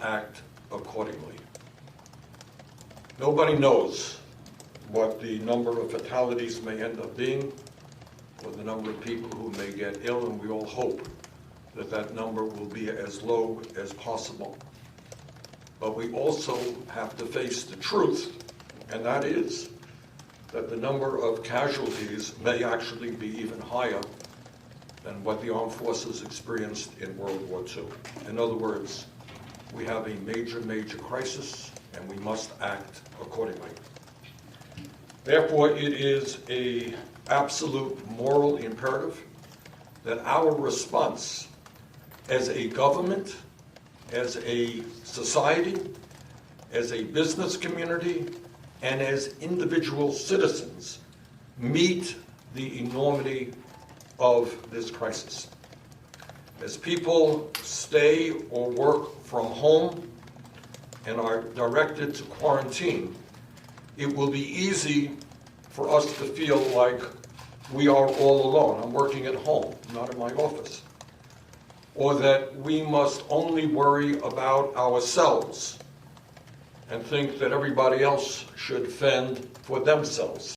act accordingly. Nobody knows what the number of fatalities may end up being, or the number of people who may get ill, and we all hope that that number will be as low as possible. But we also have to face the truth, and that is that the number of casualties may actually be even higher than what the armed forces experienced in World War II. In other words, we have a major, major crisis, and we must act accordingly. Therefore, it is an absolute moral imperative that our response as a government, as a society, as a business community, and as individual citizens meet the enormity of this crisis. As people stay or work from home and are directed to quarantine, it will be easy for us to feel like we are all alone. I'm working at home, not in my office. Or that we must only worry about ourselves and think that everybody else should fend for themselves.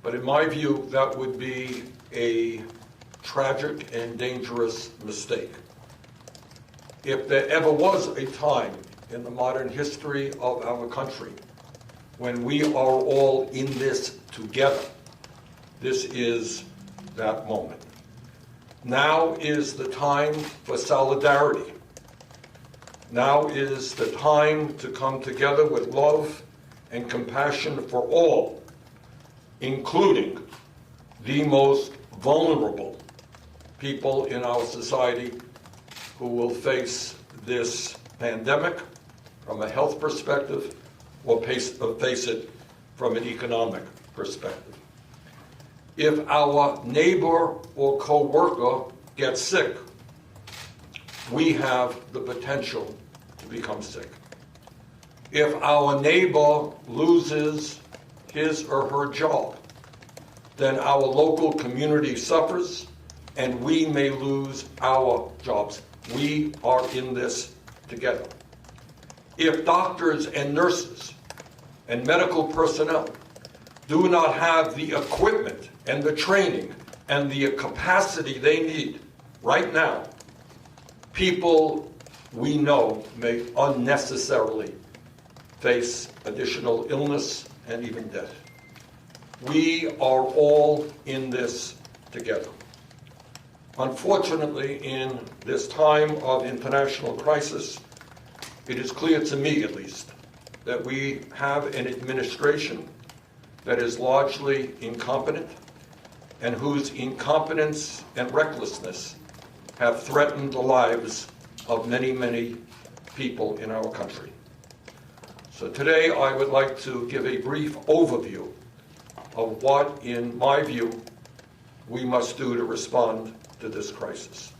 But in my view, that would be a tragic and dangerous mistake. If there ever was a time in the modern history of our country when we are all in this together, this is that moment. Now is the time for solidarity. Now is the time to come together with love and compassion for all, including the most vulnerable people in our society who will face this pandemic from a health perspective or face it from an economic perspective. If our neighbor or co-worker gets sick, we have the potential to become sick. If our neighbor loses his or her job, then our local community suffers and we may lose our jobs. We are in this together. If doctors and nurses and medical personnel do not have the equipment and the training and the capacity they need right now, people we know may unnecessarily face additional illness and even death. We are all in this together. Unfortunately, in this time of international crisis, it is clear to me, at least, that we have an administration that is largely incompetent and whose incompetence and recklessness have threatened the lives of many, many people in our country. So today I would like to give a brief overview of what, in my view, we must do to respond to this crisis.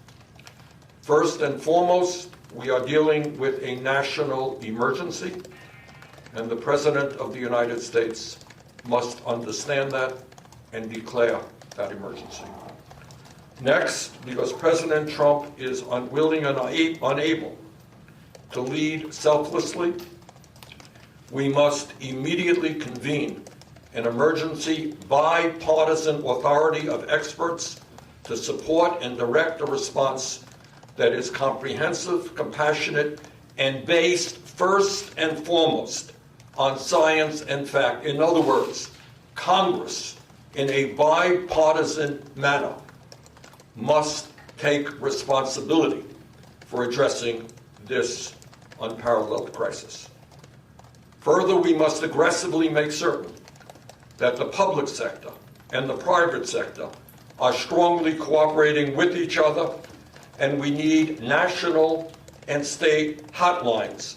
First and foremost, we are dealing with a national emergency, and the President of the United States must understand that and declare that emergency. Next, because President Trump is unwilling and unable to lead selflessly, we must immediately convene an emergency bipartisan authority of experts to support and direct a response that is comprehensive, compassionate, and based first and foremost on science and fact. In other words, Congress, in a bipartisan manner, must take responsibility for addressing this unparalleled crisis. Further, we must aggressively make certain that the public sector and the private sector are strongly cooperating with each other, and we need national and state hotlines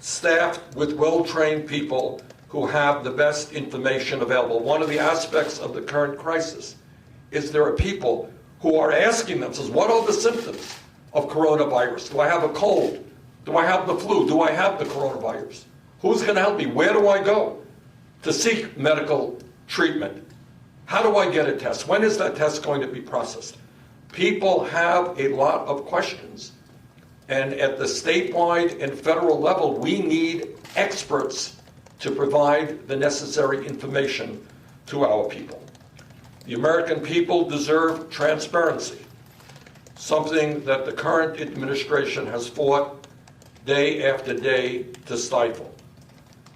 staffed with well-trained people who have the best information available. One of the aspects of the current crisis is there are people who are asking themselves, what are the symptoms of coronavirus? Do I have a cold? Do I have the flu? Do I have the coronavirus? Who's going to help me? Where do I go to seek medical treatment? How do I get a test? When is that test going to be processed? People have a lot of questions, And at the statewide and federal level, we need experts to provide the necessary information to our people. The American people deserve transparency, something that the current administration has fought day after day to stifle.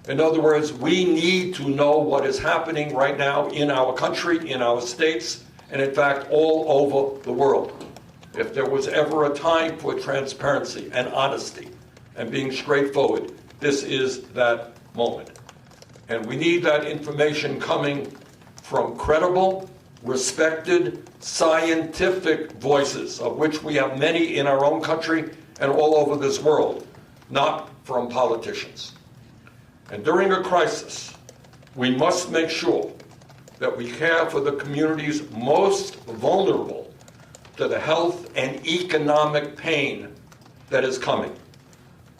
In other words, we need to know what is happening right now in our country, in our states, and in fact, all over the world. If there was ever a time for transparency and honesty and being straightforward, this is that moment. And we need that information coming from credible, respected, scientific voices, of which we have many in our own country and all over this world, not from politicians. And during a crisis, we must make sure that we care for the communities most vulnerable to the health and economic pain that is coming.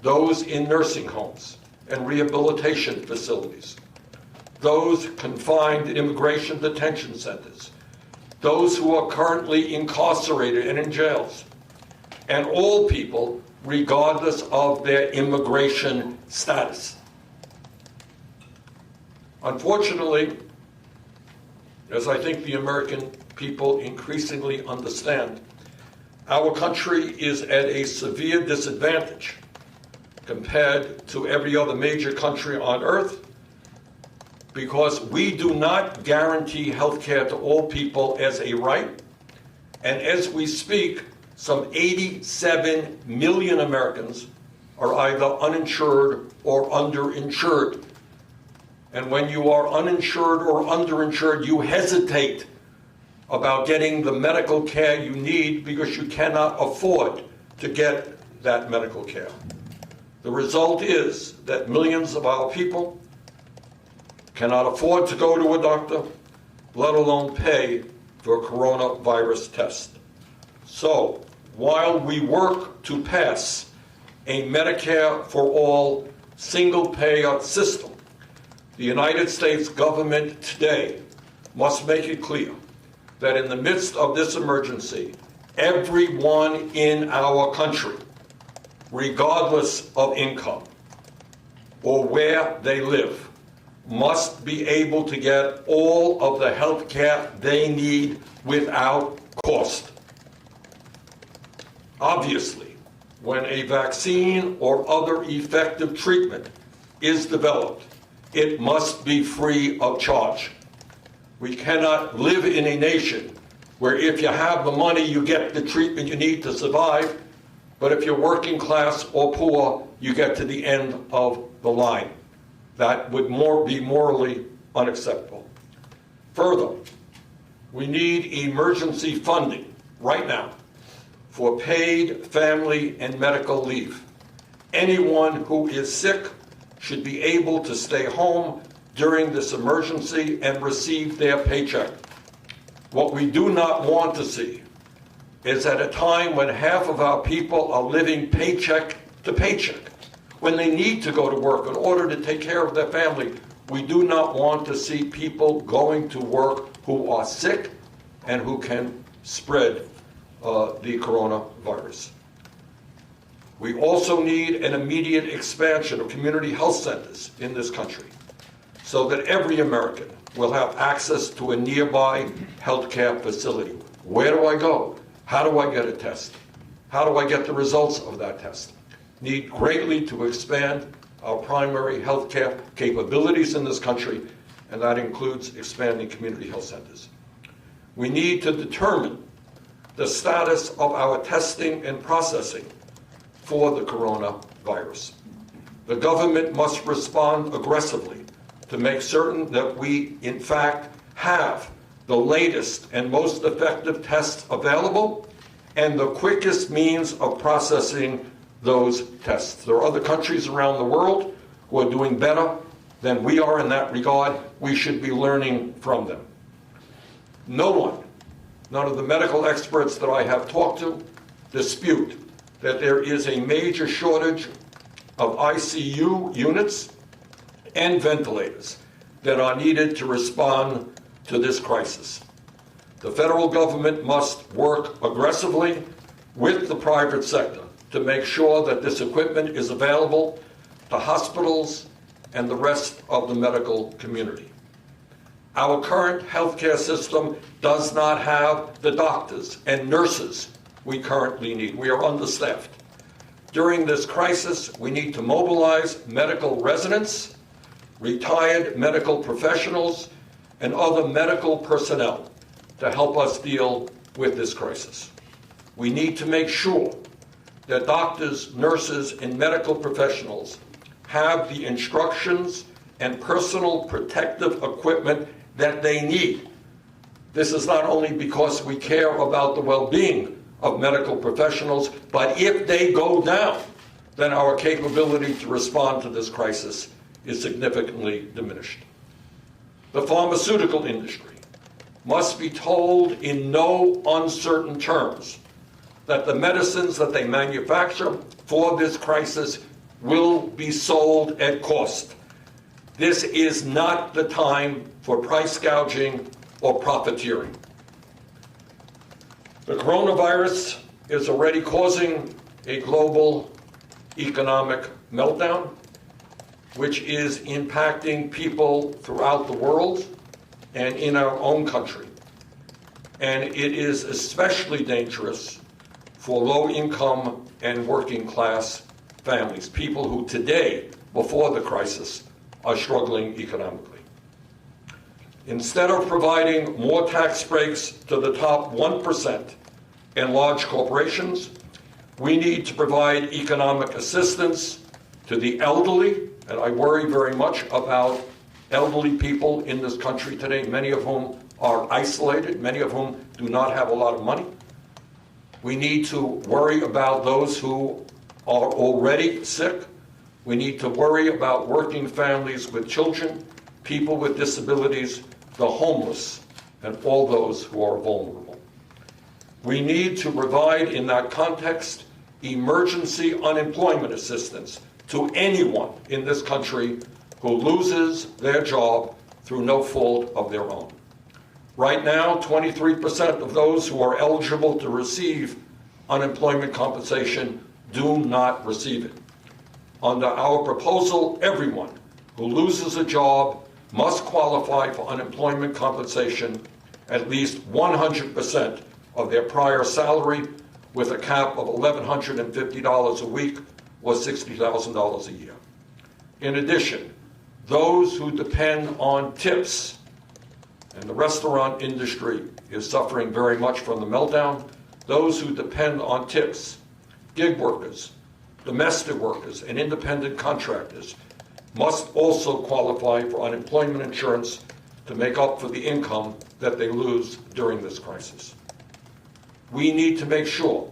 Those in nursing homes and rehabilitation facilities, those confined in immigration detention centers, those who are currently incarcerated and in jails, and all people regardless of their immigration status. Unfortunately, as I think the American people increasingly understand, our country is at a severe disadvantage compared to every other major country on earth because we do not guarantee health care to all people as a right. And as we speak, some 87 million Americans are either uninsured or underinsured. And when you are uninsured or underinsured, you hesitate about getting the medical care you need because you cannot afford to get that medical care. The result is that millions of our people cannot afford to go to a doctor, let alone pay for a coronavirus test. So, while we work to pass a Medicare for all single-payer system, the United States government today must make it clear that in the midst of this emergency, everyone in our country, regardless of income or where they live, must be able to get all of the health care they need without cost. Obviously, when a vaccine or other effective treatment is developed, it must be free of charge. We cannot live in a nation where if you have the money, you get the treatment you need to survive, but if you're working class or poor, you get to the end of the line. That would be morally unacceptable. Further, we need emergency funding right now for paid family and medical leave. Anyone who is sick should be able to stay home during this emergency and receive their paycheck. What we do not want to see is at a time when half of our people are living paycheck to paycheck, when they need to go to work in order to take care of their family, we do not want to see people going to work who are sick and who can spread the coronavirus. We also need an immediate expansion of community health centers in this country so that every American will have access to a nearby healthcare facility. Where do I go? How do I get a test? How do I get the results of that test? Need greatly to expand our primary healthcare capabilities in this country, and that includes expanding community health centers. We need to determine the status of our testing and processing for the coronavirus. The government must respond aggressively to make certain that we, in fact, have the latest and most effective tests available and the quickest means of processing those tests. There are other countries around the world who are doing better than we are in that regard. We should be learning from them. None of the medical experts that I have talked to dispute that there is a major shortage of ICU units and ventilators that are needed to respond to this crisis. The federal government must work aggressively with the private sector to make sure that this equipment is available to hospitals and the rest of the medical community. Our current healthcare system does not have the doctors and nurses we currently need. We are understaffed. During this crisis, we need to mobilize medical residents, retired medical professionals, and other medical personnel to help us deal with this crisis. We need to make sure that doctors, nurses, and medical professionals have the instructions and personal protective equipment that they need. This is not only because we care about the well-being of medical professionals, but if they go down, then our capability to respond to this crisis is significantly diminished. The pharmaceutical industry must be told in no uncertain terms that the medicines that they manufacture for this crisis will be sold at cost. This is not the time for price gouging or profiteering. The coronavirus is already causing a global economic meltdown, which is impacting people throughout the world and in our own country. And it is especially dangerous for low-income and working-class families, people who today, before the crisis, are struggling economically. Instead of providing more tax breaks to the top 1% and large corporations, we need to provide economic assistance to the elderly, and I worry very much about elderly people in this country today, many of whom are isolated, many of whom do not have a lot of money. We need to worry about those who are already sick. We need to worry about working families with children, people with disabilities, the homeless, and all those who are vulnerable. We need to provide, in that context, emergency unemployment assistance to anyone in this country who loses their job through no fault of their own. Right now, 23% of those who are eligible to receive unemployment compensation do not receive it. Under our proposal, everyone who loses a job must qualify for unemployment compensation at least 100% of their prior salary, with a cap of $1,150 a week or $60,000 a year. In addition, those who depend on tips, and the restaurant industry is suffering very much from the meltdown, those who depend on tips, gig workers, domestic workers, and independent contractors must also qualify for unemployment insurance to make up for the income that they lose during this crisis. We need to make sure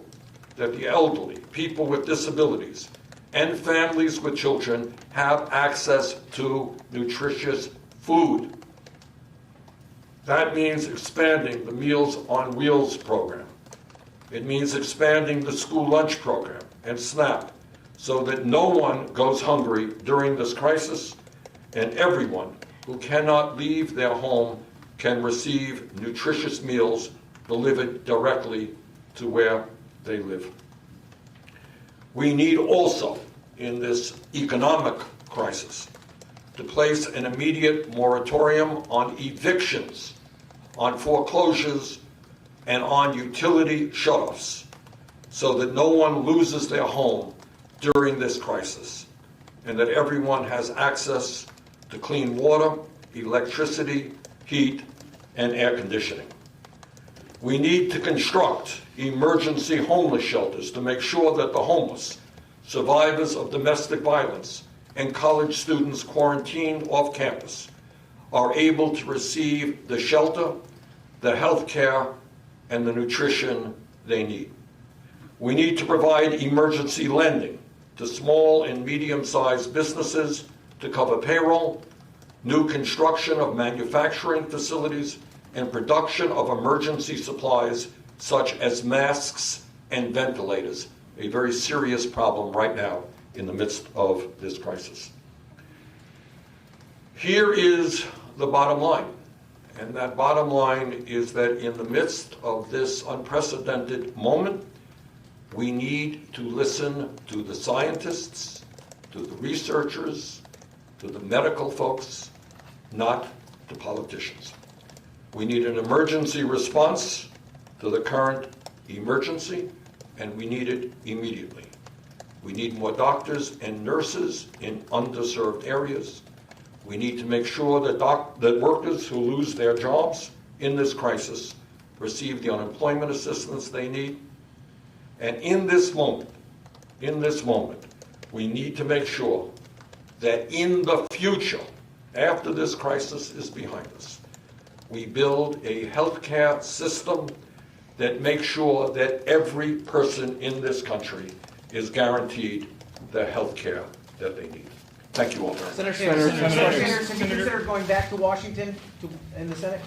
that the elderly, people with disabilities, and families with children have access to nutritious food. That means expanding the Meals on Wheels program. It means expanding the school lunch program and SNAP so that no one goes hungry during this crisis, and everyone who cannot leave their home can receive nutritious meals delivered directly to where they live. We need also, in this economic crisis, to place an immediate moratorium on evictions, on foreclosures, and on utility shutoffs, so that no one loses their home during this crisis, and that everyone has access to clean water, electricity, heat, and air conditioning. We need to construct emergency homeless shelters to make sure that the homeless, survivors of domestic violence, and college students quarantined off campus are able to receive the shelter, the health care, and the nutrition they need. We need to provide emergency lending to small and medium-sized businesses to cover payroll, new construction of manufacturing facilities, and production of emergency supplies such as masks and ventilators, a very serious problem right now in the midst of this crisis. Here is the bottom line, and that bottom line is that in the midst of this unprecedented moment, We need to listen to the scientists, to the researchers, to the medical folks, not to politicians. We need an emergency response to the current emergency, and we need it immediately. We need more doctors and nurses in underserved areas. We need to make sure that workers who lose their jobs in this crisis receive the unemployment assistance they need. And in this moment, we need to make sure that in the future, after this crisis is behind us, we build a healthcare system that makes sure that every person in this country is guaranteed the health care that they need. Thank you all very much. Senator Sanders, have you considered going back to Washington in the Senate?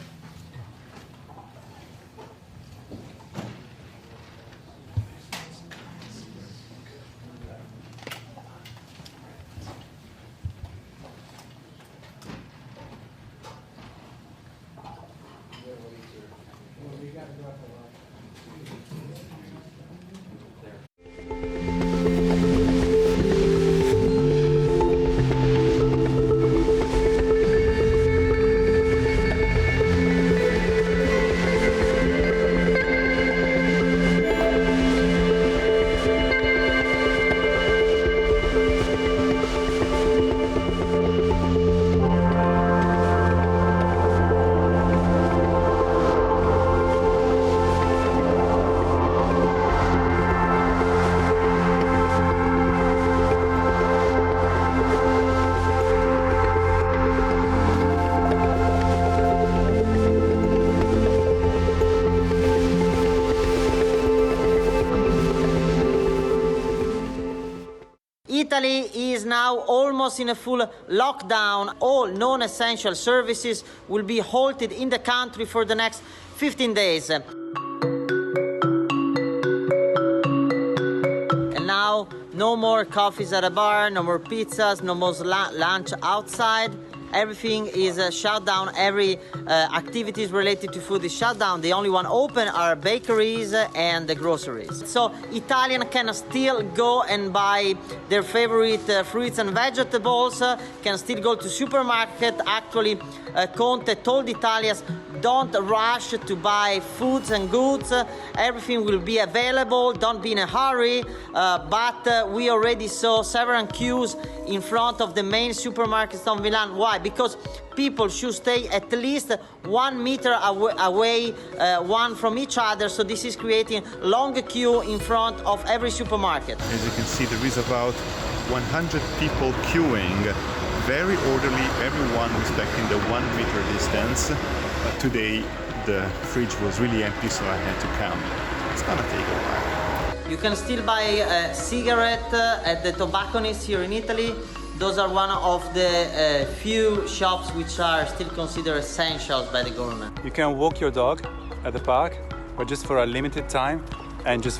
Italy is now almost in a full lockdown. All non-essential services will be halted in the country for the next 15 days. And now, no more coffees at a bar, no more pizzas, no more lunch outside. Everything is shut down. Every activities related to food is shut down. The only one open are bakeries and the groceries. So Italians can still go and buy their favorite fruits and vegetables, can still go to supermarket. Actually, Conte told Italians, don't rush to buy foods and goods. Everything will be available. Don't be in a hurry. But we already saw several queues in front of the main supermarkets of Milan. Why? Because people should stay at least 1 meter away one from each other. So this is creating long queue in front of every supermarket. As you can see, there is about 100 people queuing, very orderly, everyone respecting the 1 meter distance. But today the fridge was really empty, so I had to come. It's gonna take a while. You can still buy a cigarette at the tobacconists here in Italy. Those are one of the few shops which are still considered essentials by the government. You can walk your dog at the park, but just for a limited time and just